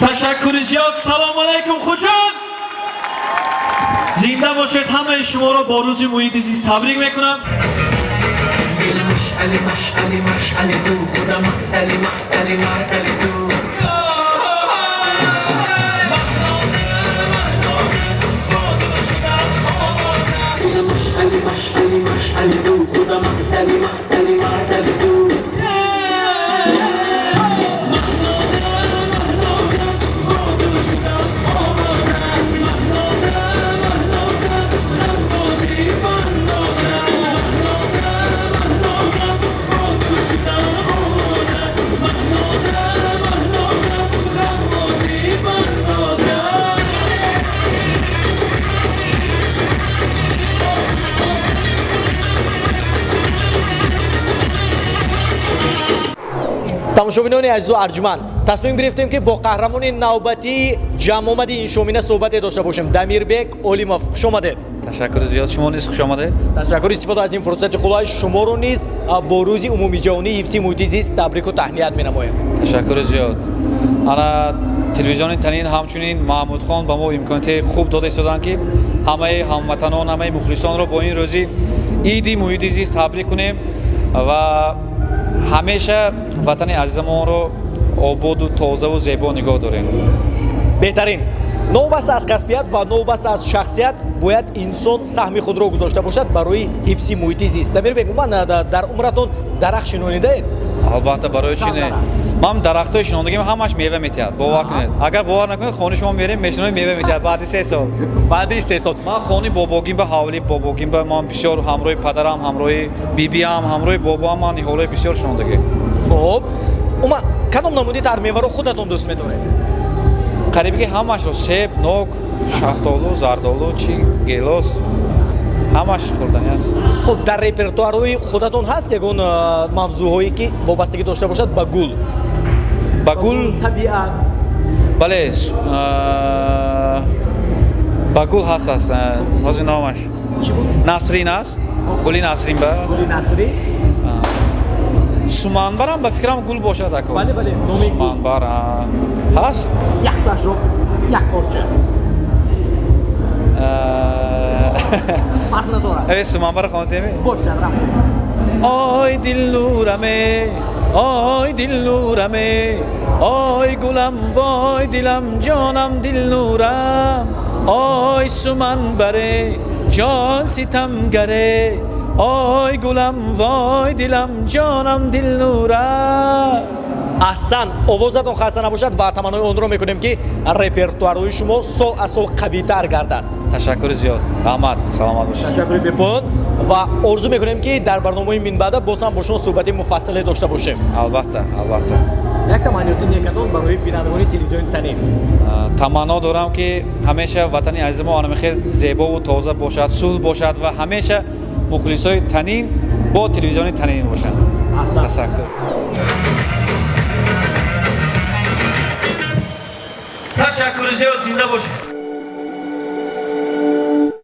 تشکر زیاد. سلام علیکم خوجان. زنده باشید. همه شما رو با روز محیط زیست تبریک میکنم. مشعل مشعل مشعل تو خدا مقتل مقتل مقتل تو مشعل مشعل مشعل تو خدا مقتل مقتل مقتل تو тамошобинони азизу арҷуманд, тасмим гирифтем ки бо қаҳрамони навбатии ҷамъомади ин шомина суҳбате дошта бошем. Дамирбек Олимов, хуш омадед. ташаккури зиёд. шумо низ хуш омадед. ташаккур. истифода аз ин фурсати қулай шуморо низ бо рӯзи умумиҷаҳонии ҳифзи муҳити зист табрику таҳният менамоем. ташаккури зиёд. ана телевизиони танин ҳамчунин Маҳмудхон ба мо имконияти хуб дода истоданд ки ҳамаи ҳамватанон, ҳамаи мухлисонро бо ин рӯзи иди муҳити зист табрик кунем ва ҳамеша ватани азизамонро ободу тозаву зебо нигоҳ дорем. беҳтарин. новбаста аз касбият ва новбаста аз шахсият бояд инсон саҳми худро гузошта бошад барои ҳифзи муҳити зист. Дамирбек, уман дар умратон дарахт шинонидаед? албатта, барои чи не. ман дарахтои шинондагим ҳамаш мева метиҳад. бовар кунед. агар бовар накунед, хони шумо мерем мешиноед мева метиҳад баъди 3 сол. баъди 3 сол. ман хони бобогимба ҳавли бобогимба ман бисёр ҳамроҳи падарам, ҳамроҳи бибиам, ҳамроҳи бобоам ман ниҳолаи бисёр шинондагӣ. хуб, уман кадом намуди тар меваро худатон дӯст медоред? қарибки ҳамашро себ, нок, шафтолу, зардолу, чи, гелос ҳамаш хӯрдани аст. хуб, дар репертуарои худатон ҳаст ягон мавзӯъҳое ки вобастагӣ дошта бошад ба гул? ба гул, табиат. бале, ба гул ҳаст аст. ҳозир номаш Чӣ буд? Насрин аст. гули Насрин ба Гули Насрин. Суманбарам ба фикрам гул бошад ако. бале, номи гул. Суманбар ҳаст. якташро як порча. фарқ надорад. Суманбар хонатеми? боша, рафтем. Ой дилнураме, ой дилнураме, ой гулам, вой дилам, ҷонам дилнурам, ой суманбаре, ҷон ситамгаре, ой гулам, вой дилам, ҷонам дилнурам. аҳсан, овозатон хаста набошад ва таманнои онро мекунем ки репертуарои шумо сол аз сол қавитар гардад. ташаккури зиёд. раҳмат, саломат бошед. ташаккури бепоён ва орзу мекунем ки дар барномаи минбаъда боз ҳам бо шумо суҳбати муфассале дошта бошем. албатта, албатта. як таманниёти некадон барои бинандагони телевизиони танин? таманно дорам ки ҳамеша ватани азизамон анамехел зебову тоза бошад, сулҳ бошад ва ҳамеша мухлисои танин бо телевизиони танин бошанд. аҳсан. ташаккур. تشکر زیاد. زنده باشید.